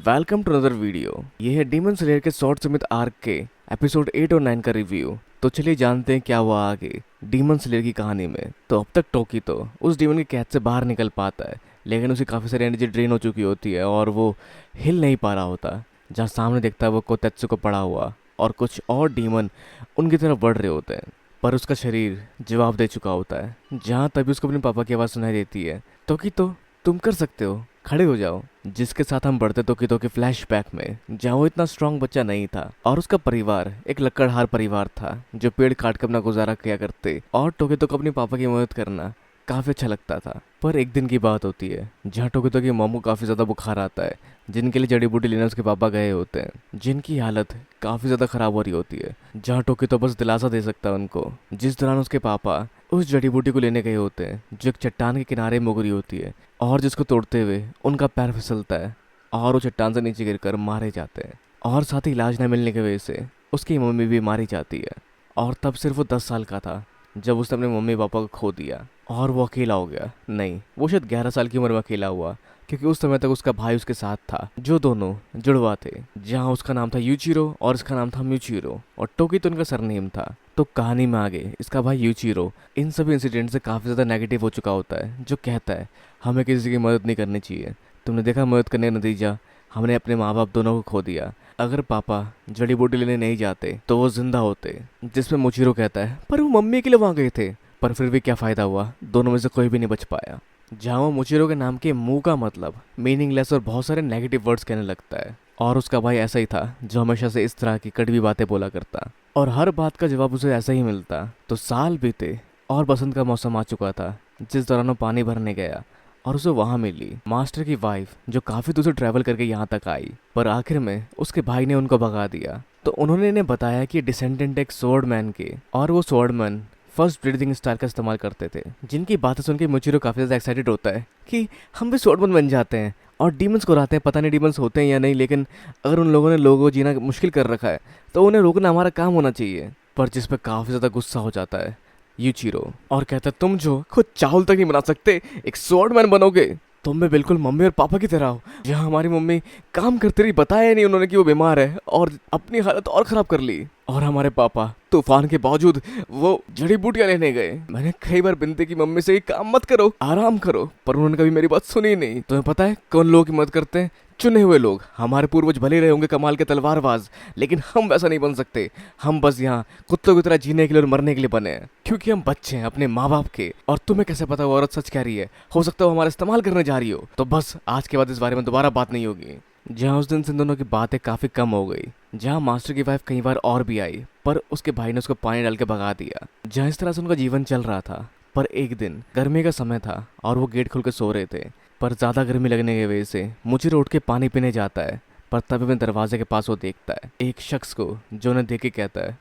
Welcome to another video. ये है demon slayer के शॉर्ट समित आर्क के एपिसोड 8 और 9 का रिव्यू। तो चलिए जानते हैं क्या हुआ आगे डीमन स्लेयर की कहानी में। तो अब तक टोकी तो उस डीमन की कैद से बाहर निकल पाता है, लेकिन उसे काफ़ी सारी एनर्जी ड्रेन हो चुकी होती है और वो हिल नहीं पा रहा होता। जहाँ सामने देखता है वो कोतेत्सु को पड़ा हुआ और कुछ और डीमन उनकी तरफ बढ़ रहे होते हैं, पर उसका शरीर जवाब दे चुका होता है। जहाँ तभी उसको अपने पापा की आवाज़ सुनाई देती है, टोकी तो तुम कर सकते हो, खड़े हो जाओ। जिसके साथ हम बढ़ते तो के फ्लैशबैक में, जहाँ वो इतना स्ट्रांग बच्चा नहीं था और उसका परिवार एक लकड़हार परिवार था जो पेड़ काट कर अपना गुजारा किया करते, और टोकितो को अपने पापा की मदद करना काफ़ी अच्छा लगता था। पर एक दिन की बात होती है जहाँ टोकितो की मॉम को काफ़ी ज़्यादा बुखार आता है, जिनके लिए जड़ी बूटी लेने उसके पापा गए होते हैं, जिनकी हालत काफ़ी ज़्यादा ख़राब हो रही होती है। जहाँ टोकितो बस दिलासा दे सकता है उनको, जिस दौरान उसके पापा उस जड़ी बूटी को लेने गए होते हैं जो एक चट्टान के किनारे में उगरी होती है, और जिसको तोड़ते हुए उनका पैर फिसलता है और वो चट्टान से नीचे गिरकर मारे जाते हैं। और साथ ही इलाज न मिलने की वजह से उसकी मम्मी भी मारी जाती है। और तब सिर्फ वो 10 साल का था जब उसने अपने मम्मी पापा को खो दिया और वो अकेला हो गया। नहीं, वो शायद 11 साल की उम्र में अकेला हुआ, क्योंकि उस समय तक उसका भाई उसके साथ था, जो दोनों जुड़वा थे। जहाँ उसका नाम था यूचिरो और इसका नाम था म्यूचिरो, और टोकी तो उनका सरनेम था। तो कहानी में आगे इसका भाई यूचिरो इन सभी इंसिडेंट से काफ़ी ज़्यादा नेगेटिव हो चुका होता है, जो कहता है हमें किसी की मदद नहीं करनी चाहिए। तुमने देखा मदद करने का नतीजा, हमने अपने माँ बाप दोनों को खो दिया। अगर पापा जड़ी बूटी लेने नहीं जाते तो वो जिंदा होते। जिसमें मुचिरो कहता है पर वो मम्मी के लिए वहाँ गए थे, पर फिर भी क्या फ़ायदा हुआ, दोनों में से कोई भी नहीं बच पाया। जहाँ वो मुचिरो के नाम के मुंह का मतलब मीनिंगलेस और बहुत सारे नेगेटिव वर्ड्स कहने लगता है। और उसका भाई ऐसा ही था जो हमेशा से इस तरह की कड़वी बातें बोला करता और हर बात का जवाब उसे ऐसा ही मिलता। तो साल बीते और बसंत का मौसम आ चुका था, जिस दौरान वो पानी भरने गया और उसे वहाँ मिली मास्टर की वाइफ, जो काफ़ी दूर से ट्रैवल करके यहाँ तक आई, पर आखिर में उसके भाई ने उनको भगा दिया। तो उन्होंने इन्हें बताया कि डिसेंडेंट एक स्वॉर्डमैन के, और वो स्वॉर्डमैन फर्स्ट ब्रीदिंग स्टाइल का इस्तेमाल करते थे। जिनकी बातें सुन के मुचिरो काफ़ी ज़्यादा एक्साइटेड होता है कि हम भी स्वॉर्डमैन बन जाते हैं और डीमंस को हराते हैं। पता नहीं डीमंस होते हैं या नहीं, लेकिन अगर उन लोगों ने लोगों को जीना मुश्किल कर रखा है तो उन्हें रोकना हमारा काम होना चाहिए। पर जिस पर काफ़ी ज़्यादा गुस्सा हो जाता है यूचिरो और कहता है तुम जो खुद चावल तक नहीं बना सकते, एक स्वॉर्डमैन बनोगे? तुम भी बिल्कुल मम्मी और पापा की तरह हो। जहाँ हमारी मम्मी काम करते रही, बताया नहीं उन्होंने कि वो बीमार है, और अपनी हालत और ख़राब कर ली। और हमारे पापा तूफान के बावजूद वो जड़ी बूटियां लेने गए। मैंने कई बार विनती की मम्मी से, काम मत करो, आराम करो, पर उन्होंने कभी मेरी बात सुनी नहीं। तुम्हें पता है कौन लोगों की मदद करते हैं? चुने हुए लोग। हमारे पूर्वज भले रहे होंगे कमाल के तलवारबाज, लेकिन हम वैसा नहीं बन सकते। हम बस यहाँ कुत्तों की तरह जीने के लिए और मरने के लिए बने हैं, क्योंकि हम बच्चे हैं अपने माँ बाप के। और तुम्हें कैसे पता वो औरत सच कह रही है? हो सकता है वो हमारा इस्तेमाल करने जा रही हो। तो बस आज के बाद इस बारे में दोबारा बात नहीं होगी। जहाँ उस दिन से इन दोनों की बातें काफ़ी कम हो गई। जहाँ मास्टर की वाइफ कई बार और भी आई, पर उसके भाई ने उसको पानी डाल के भगा दिया। जहाँ इस तरह से उनका जीवन चल रहा था। पर एक दिन गर्मी का समय था और वो गेट खोल के सो रहे थे, पर ज़्यादा गर्मी लगने की वजह से मुझे उठ के पानी पीने जाता है। पर तभी अपने दरवाजे के पास वो देखता है एक शख्स को, जो उन्हें देख के कहता है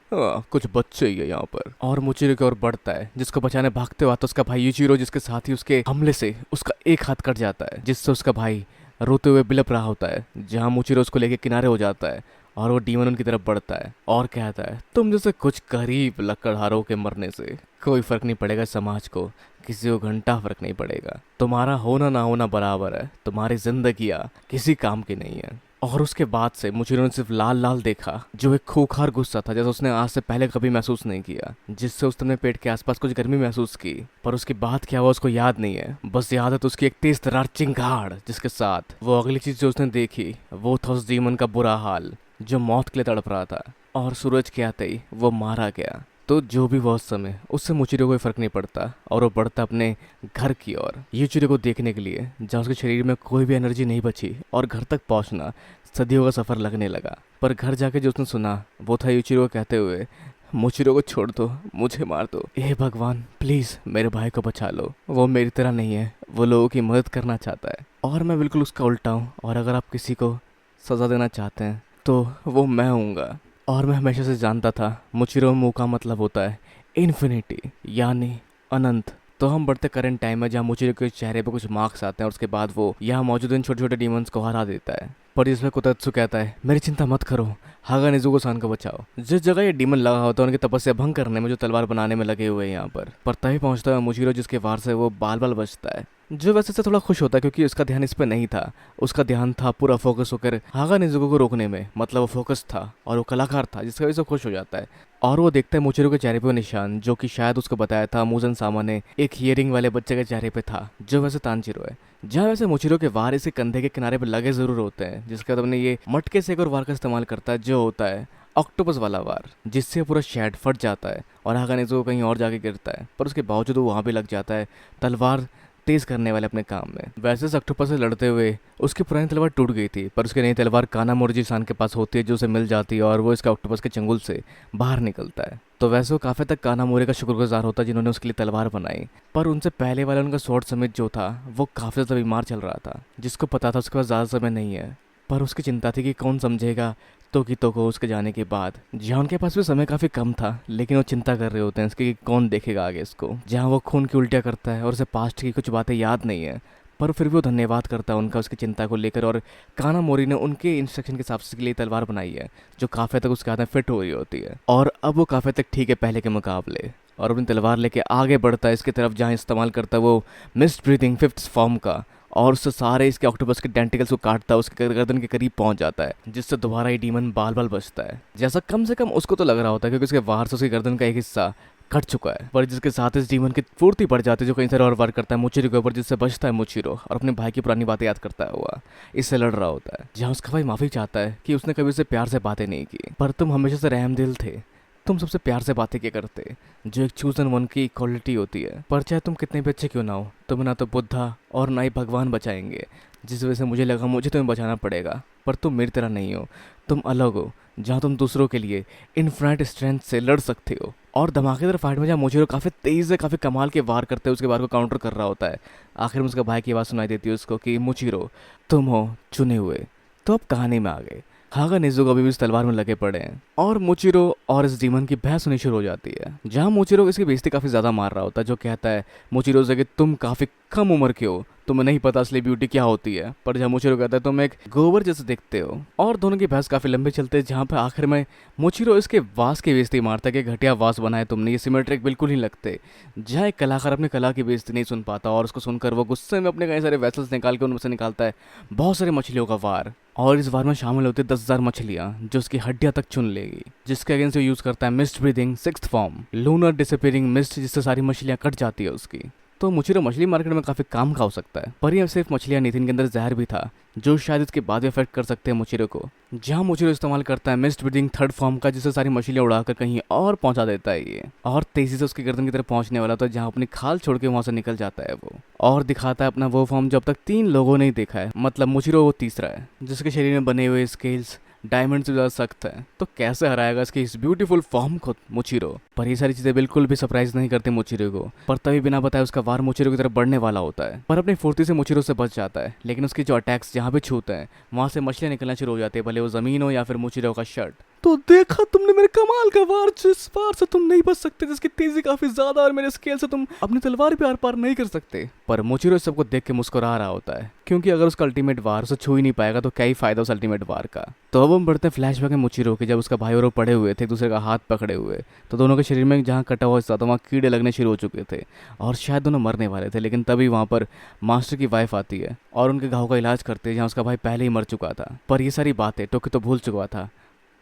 कुछ बच्चे ही है यहाँ पर, और मुचिरो की ओर बढ़ता है। जिसको बचाने भागते हुआ तो उसका भाई यूचिरो, जिसके साथ ही उसके हमले से उसका एक हाथ कट जाता है, जिससे उसका भाई रोते हुए बिलप रहा होता है। जहाँ मुचिरो उसको लेके किनारे हो जाता है और वो डीमन उनकी तरफ बढ़ता है और कहता है तुम जैसे कुछ गरीब लकड़हारों के मरने से कोई फर्क नहीं पड़ेगा समाज को, किसी को घंटा फर्क नहीं पड़ेगा। तुम्हारा होना ना होना बराबर है, तुम्हारी जिंदगियाँ किसी काम की नहीं है। और उसके बाद से मुचिरो ने सिर्फ लाल लाल देखा, जो एक खूंखार गुस्सा था जैसा उसने आज से पहले कभी महसूस नहीं किया, जिससे उसने अपने पेट के आसपास कुछ गर्मी महसूस की। पर उसकी बात क्या हुआ उसको याद नहीं है, बस याद है तो उसकी एक तेज तरार चिंगाड़, जिसके साथ वो अगली चीज जो उसने देखी वो था उस डीमन का बुरा हाल, जो मौत के लिए तड़प रहा था। और सूरज के आते ही वो मारा गया। तो जो भी वो उस समय, उससे मुचिरो को कोई फर्क नहीं पड़ता और वो बढ़ता अपने घर की ओर यूचिरो को देखने के लिए, जहाँ उसके शरीर में कोई भी एनर्जी नहीं बची और घर तक पहुँचना सदियों का सफ़र लगने लगा। पर घर जाके जो उसने सुना वो था यूचिरो को कहते हुए मुचिरो को छोड़ दो, मुझे मार दो, हे भगवान प्लीज़ मेरे भाई को बचा लो, वो मेरी तरह नहीं है, वो लोगों की मदद करना चाहता है और मैं बिल्कुल उसका उल्टा हूँ, और अगर आप किसी को सज़ा देना चाहते हैं तो वो मैं हूँगा। और मैं हमेशा से जानता था मुचिरो मुँह का मतलब होता है इन्फिनिटी, यानी अनंत। तो हम बढ़ते करंट टाइम में, जहाँ मुचिरो के चेहरे पे कुछ मार्क्स आते हैं और उसके बाद वो यहाँ मौजूद इन छोटे छोटे डीमंस को हरा देता है। पर इसमें कोतेत्सु कहता है मेरी चिंता मत करो, हागा नेजुको-सान को बचाओ। जिस जगह ये डीमन लगा होता है उनकी तपस्या भंग करने में, जो तलवार बनाने में लगे हुए हैं यहाँ पर तभी पहुँचता है मुचिरो, जिसके वार से वो बाल बाल बचता है। जो वैसे से थोड़ा खुश होता है क्योंकि उसका ध्यान इस पर नहीं था। उसका ध्यान था पूरा फोकस होकर हागा नेजुको को रोकने में, मतलब वो फोकस था और वो कलाकार था, जिसकी वजह से खुश हो जाता है। और वो देखता है मोचिरो के चेहरे पे वो निशान जो कि शायद उसको बताया था मूजन सामा ने, एक हियरिंग वाले बच्चे के चेहरे पे था जो वैसे तानजीरो है। जहाँ वैसे मोचिरो के वार इसके कंधे के किनारे पे लगे जरूर होते हैं, जिसके बाद हमने ये मटके से एक और वार का इस्तेमाल करता है जो होता है ऑक्टोपस वाला वार, जिससे पूरा शेड फट जाता है और हागा नेजुको कहीं और जाके गिरता है, पर उसके बावजूद वो वहाँ भी लग जाता है तलवार तेज करने वाले अपने काम में। वैसे इस ऑक्टोपस से लड़ते हुए उसकी पुरानी तलवार टूट गई थी, पर उसकी नई तलवार कानामोरी सान के पास होती है जो उसे मिल जाती है और वो इसका ऑक्टोपस के चंगुल से बाहर निकलता है। तो वैसे वो काफी तक कानामोरी का शुक्रगुजार होता है जिन्होंने उसके लिए तलवार बनाई, पर उनसे पहले वाला उनका स्वॉर्ड समित जो था वो काफी ज्यादा बीमार चल रहा था, जिसको पता था उसके पास ज्यादा समय नहीं है। पर उसकी चिंता थी कि कौन समझेगा तोकितो को उसके जाने के बाद। जहाँ उनके पास भी समय काफी कम था, लेकिन वो चिंता कर रहे होते हैं इसकी कि कौन देखेगा आगे इसको। जहाँ वो खून की उल्टियाँ करता है और उसे पास्ट की कुछ बातें याद नहीं है, पर फिर भी वो धन्यवाद करता है उनका उसकी चिंता को लेकर। और कानामोरी ने उनके इंस्ट्रक्शन के हिसाब से के लिए तलवार बनाई है जो काफी तक उसके हाथ में फिट हो रही होती है, और अब वो काफी तक ठीक है पहले के मुकाबले, और अपनी तलवार लेके आगे बढ़ता है इसकी तरफ, जहाँ इस्तेमाल करता है वो मिस्ट ब्रीथिंग 5th फॉर्म का, और उससे सारे इसके ऑक्टोपस के टेंटिकल्स को काटता है, उसके गर्दन के करीब पहुंच जाता है, जिससे दोबारा ये डीमन बाल बाल बचता है। जैसा कम से कम उसको तो लग रहा होता है क्योंकि उसके वार से उसकी गर्दन का एक हिस्सा कट चुका है, पर जिसके साथ इस डीमन की फुर्ती बढ़ जाती है जो कहीं सारे और वार करता है मोचिरो के ऊपर, जिससे बचता है मोचिरो और अपने भाई की पुरानी बातें याद करता है हुआ इससे लड़ रहा होता है। जहाँ उसका भाई माफी चाहता है कि उसने कभी उससे प्यार से बातें नहीं की, पर तुम हमेशा से रहमदिल थे, तुम सबसे प्यार से बातें क्या करते, जो एक चूजन वन की क्वालिटी होती है। पर चाहे तुम कितने भी अच्छे क्यों ना हो, तुम्हें ना तो बुद्धा और ना ही भगवान बचाएंगे, जिस वजह से मुझे लगा मुझे तुम्हें बचाना पड़ेगा। पर तुम मेरी तरह नहीं हो, तुम अलग हो, जहाँ तुम दूसरों के लिए इन्फिनिट स्ट्रेंथ से लड़ सकते हो। और धमाकेदार फाइट में जहाँ मोचिरो काफ़ी तेज़ से काफ़ी कमाल के वार करते हैं, उसके वार को काउंटर कर रहा होता है, आखिर में उसका भाई की आवाज़ सुनाई देती है उसको कि मोचिरो तुम हो चुने हुए। तो अब कहानी में आ गए। हागा नेजुको अभी भी इस तलवार में लगे पड़े हैं और मोचिरो और इस डीमन की बहस होनी शुरू हो जाती है, जहाँ मोचिरो इसकी बेइज्जती काफी ज्यादा मार रहा होता है, जो कहता है मोचिरो से कि तुम काफी कम उम्र के हो, तुम्हें नहीं पता असली ब्यूटी क्या होती है। पर जहाँ मोचिरो कहता है तुम एक गोबर जैसे दिखते हो, और दोनों की बहस काफी लंबी चलते हैं, जहाँ पे आखिर में मोचिरो इसके वास की बेइज्जती मारता है कि घटिया वास बनाए तुमने, ये सिमेट्रिक बिल्कुल नहीं लगते। जहाँ एक कलाकार अपनी कला की बेइज्जती नहीं सुन पाता और उसको सुनकर वो गुस्से में अपने कई सारे वेसल्स निकाल के उनमें से निकालता है बहुत सारी मछलियों का वार, और इस वार में शामिल होती है 10,000 मछलियाँ जो उसकी हड्डियां तक चुन लेगी, जिसके अगेंस्ट वो यूज करता है mist breathing 6th form lunar disappearing mist, जिससे सारी मछलियां कट जाती है उसकी। तो मोचिरो मछली मार्केट में काफी काम का हो सकता है, पर यह सिर्फ मछलियां नहीं थी, इनके अंदर जहर भी था जो शायद इसके बाद इफेक्ट कर सकते हैं मोचिरो को। जहाँ मोचिरो इस्तेमाल करता है मिस्ट ब्रीदिंग 3rd फॉर्म का, जिससे सारी मछलियां उड़ाकर कहीं और पहुंचा देता है ये, और तेजी से उसकी गर्दन की तरफ पहुंचने वाला, तो जहाँ अपनी खाल छोड़ के वहां से निकल जाता है वो, और दिखाता है अपना वो फॉर्म जो अब तक 3 लोगों ने देखा है, मतलब मोचिरो वो तीसरा है, जिसके शरीर में बने हुए स्केल्स डायमंड से ज्यादा सख्त है। तो कैसे हराएगा इसकी इस ब्यूटीफुल फॉर्म को मोचिरो। पर ये सारी चीजें बिल्कुल भी सरप्राइज नहीं करती मोचिरो को, पर तभी बिना बताए उसका वार मोचिरो की तरफ बढ़ने वाला होता है, पर अपनी फुर्ती से मोचिरो से बच जाता है। लेकिन उसकी जो अटैक्स जहाँ भी छूते हैं वहां से मछलियां निकलना शुरू हो जाती है, भले वो जमीन हो या फिर मोचिरो का शर्ट। तो देखा तुमने मेरे कमाल का वार, जिस वार से तुम नहीं बच सकते, जिसकी तेजी काफी ज्यादा और मेरे स्केल से तुम अपनी तलवार भी आर पार नहीं कर सकते। पर मोचिरो इस सबको देख के मुस्कुरा रहा होता है, क्योंकि अगर उसका अल्टीमेट वार उसे छू ही नहीं पाएगा तो क्या ही फायदा उस अल्टीमेट वार का। तो अब हम बढ़ते हैं फ्लैशबैक में मोचिरो के, जब उसका भाई और वो पड़े हुए थे एक दूसरे का हाथ पकड़े हुए, तो दोनों के शरीर में जहाँ कटा हुआ हिस्सा था वहाँ कीड़े लगने शुरू हो चुके थे और शायद दोनों मरने वाले थे। लेकिन तभी वहाँ पर मास्टर की वाइफ आती है और उनके घाव का इलाज करते हैं, जहाँ उसका भाई पहले ही मर चुका था। पर ये सारी बातें टोकी तो भूल चुका था,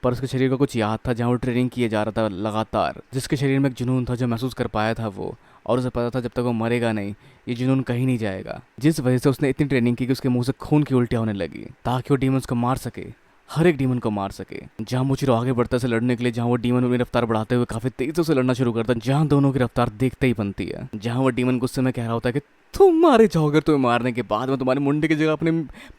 पर उसके शरीर को कुछ याद था, जहाँ वो ट्रेनिंग किए जा रहा था लगातार, जिसके शरीर में एक जुनून था जो महसूस कर पाया था वो, और उसे पता था जब तक वो मरेगा नहीं ये जुनून कहीं नहीं जाएगा। जिस वजह से उसने इतनी ट्रेनिंग की कि उसके मुंह से खून की उल्टियाँ होने लगी, ताकि वो डीमंस को मार सके, हर एक डीमन को मार सके। जहाँ मोचिरो आगे बढ़ता है लड़ने के लिए, जहाँ वो डीमन अपनी रफ्तार बढ़ाते हुए काफी तेजी से लड़ना शुरू करता है, जहाँ दोनों की रफ्तार देखते ही बनती है। जहाँ वो डीमन गुस्से में कह रहा होता है कि तुम मारे जाओगे, तुम्हें मारने के बाद मैं तुम्हारे मुंडे की जगह अपनी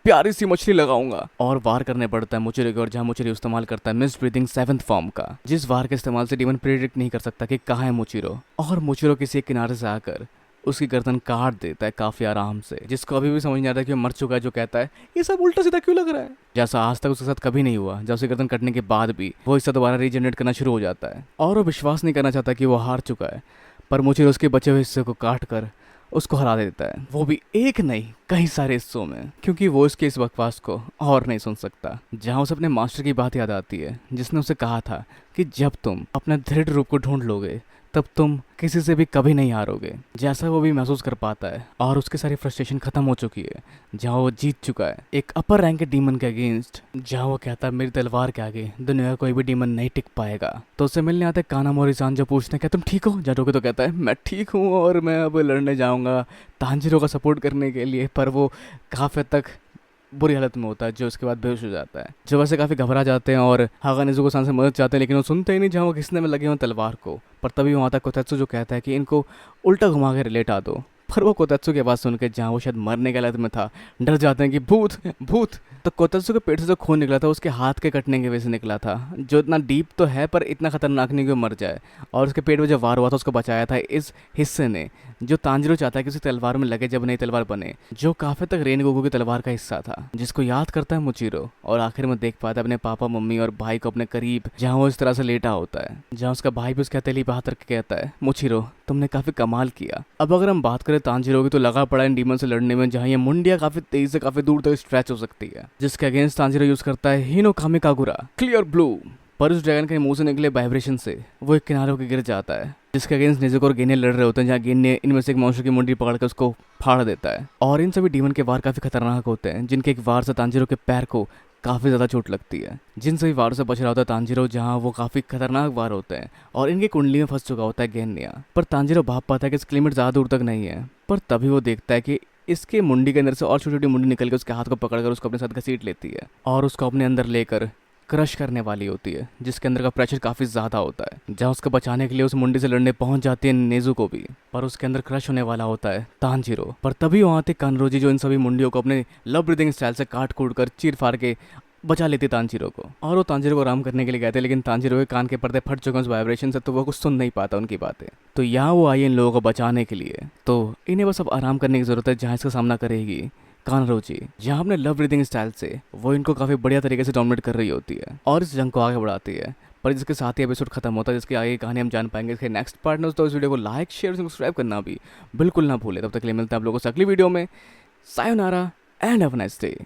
प्यारी सी मछली लगाऊंगा, और वार करने पड़ता है मोचिरो को। और जहाँ मोचिरो इस्तेमाल करता है मिस्ट ब्रीथिंग 7th फॉर्म का, जिस वार के इस्तेमाल से डीमन प्रेडिक्ट नहीं कर सकता कि कहाँ है मोचिरो, और मोचिरो किसी एक किनारे से आकर उसकी गर्दन काट देता है काफी आराम से, जिसको अभी भी समझ नहीं आता कि वो मर चुका है। जो कहता है ये सब उल्टा सीधा क्यों लग रहा है, जैसा आज तक उसके साथ कभी नहीं हुआ। जब उसकी गर्दन कटने के बाद भी वो हिस्सा दोबारा रीजनरेट करना शुरू हो जाता है, और वो विश्वास नहीं करना चाहता कि वो हार चुका है। पर मोचिरो उसके बचे हुए हिस्से को काट कर उसको हरा देता है, वो भी एक नहीं कई सारे हिस्सों में, क्योंकि वो इसके इस बकवास को और नहीं सुन सकता। जहाँ उसे अपने मास्टर की बात याद आती है जिसने उसे कहा था कि जब तुम अपने दृढ़ रूप को ढूंढ लोगे तब तुम किसी से भी कभी नहीं हारोगे। जैसा वो भी महसूस कर पाता है और उसकी सारी फ्रस्ट्रेशन खत्म हो चुकी है, जहाँ वो जीत चुका है एक अपर रैंक के डीमन के अगेंस्ट, जहाँ वो कहता है मेरी तलवार के आगे दुनिया का कोई भी डीमन नहीं टिक पाएगा। तो उससे मिलने आते कानामोरी-सान, जो पूछते हैं क्या तुम ठीक हो। जाटोके तो कहता है मैं ठीक हूँ और मैं अब लड़ने जाऊंगा तांजीरो का सपोर्ट करने के लिए, पर वो काफी हद तक बुरी हालत में होता है, जो उसके बाद बेहोश हो जाता है। जो वैसे काफ़ी घबरा जाते हैं और हागा नेजुको सान से मदद चाहते हैं, लेकिन वो सुनते ही नहीं, जहाँ वो घिसने में लगे हुए तलवार को। पर तभी वहाँ तक कोतेत्सु जो कहता है कि इनको उल्टा घुमा के लेटा दो। पर वो कोतेत्सु की आवाज़ सुन के, जहाँ वो शायद मरने की हालत में था, डर जाते हैं कि भूत भूत। तो कोतेत्सु के पेट से जो खून निकला था उसके हाथ के कटने की वजह से निकला था, जो इतना डीप तो है पर इतना खतरनाक नहीं कि वो मर जाए। और उसके पेट में जो वार हुआ था उसको बचाया था इस हिस्से ने, जो तांजिरो चाहता है कि उसी तलवार में लगे जब नई तलवार बने, जो काफी तक रेन गोकू की तलवार का हिस्सा था, जिसको याद करता है मुचीरो। और आखिर में देख पाता है अपने पापा मम्मी और भाई को अपने करीब, जहाँ वो इस तरह से लेटा होता है, जहाँ उसका भाई भी उसके हथेली पे हाथ रख के कहता है मुचीरो तुमने काफी कमाल किया। अब अगर हम बात करें तांजिरो की, तो लगा पड़ा इन डीमन से लड़ने में, जहाँ ये मुंडिया काफी तेजी से काफी दूर तक स्ट्रेच हो सकती है, जिसके अगेंस्ट तांजिरो यूज करता है हिनो कामे कागुरा क्लियर ब्लू। पर उस ड्रैगन के मुंह से निकले वाइब्रेशन से वो एक किनारे होकर गिर जाता है, जिसके अगेंस्ट नेजुको और गेने लड़ रहे होते हैं, जहाँ गेने इनमें से एक मॉन्स्टर की मुंडी पकड़ कर उसको फाड़ देता है। और इन सभी डीमन के वार काफी खतरनाक होते हैं, जिनके एक वार से तांजिरो के पैर को काफी ज्यादा चोट लगती है। जिन सभी वारों से बच रहा होता है तांजिरो, जहाँ वो काफी खतरनाक वार होते हैं और इनकी कुंडली में फंस चुका होता है गेन्या। पर तांजिरो भाप पाता है कि इसकी लिमिट ज्यादा दूर तक नहीं है, पर तभी वो देखता है कि इसके मुंडी के अंदर से और छोटी छोटी मुंडी निकल के उसके हाथ को पकड़कर उसको अपने साथ घसीट लेती है और उसको अपने अंदर लेकर क्रश करने वाली होती है, जिसके अंदर का प्रेशर काफी ज्यादा होता है। जहाँ उसको बचाने के लिए उस मुंडी से लड़ने पहुंच जाती है नेजुको भी, पर उसके अंदर क्रश होने वाला होता है तांजिरो। पर तभी वहाँ आते कानरोजी, जो इन सभी मुंडियों को अपने लव ब्रीदिंग स्टाइल से काट कूट कर चीर फाड़ के बचा लेती तांजिरो को। और वो तांजिरो को आराम करने के लिए कहते हैं, लेकिन तांजिरो के कान के पर्दे फट चुके हैं उस वाइब्रेशन से, तो वो कुछ सुन नहीं पाता उनकी बातें। तो यहाँ वो आई इन लोगों को बचाने के लिए, तो इन्हें बस अब आराम करने की जरूरत है, जहाँ इसका सामना करेगी कानरोजी, जहाँ अपने लव ब्रीदिंग स्टाइल से वो इनको काफी बढ़िया तरीके से डोमिनेट कर रही होती है और इस जंग को आगे बढ़ाती है। पर जिसके साथ ही एपिसोड खत्म होता है, जिसकी आगे कहानी हम जान पाएंगे इसके नेक्स्ट पार्टनर्स। तो इस वीडियो को लाइक शेयर सब्सक्राइब करना भी बिल्कुल ना भूले। तब तक के लिए मिलते हैं आप लोगों से अगली वीडियो में। Sayonara and have a nice day.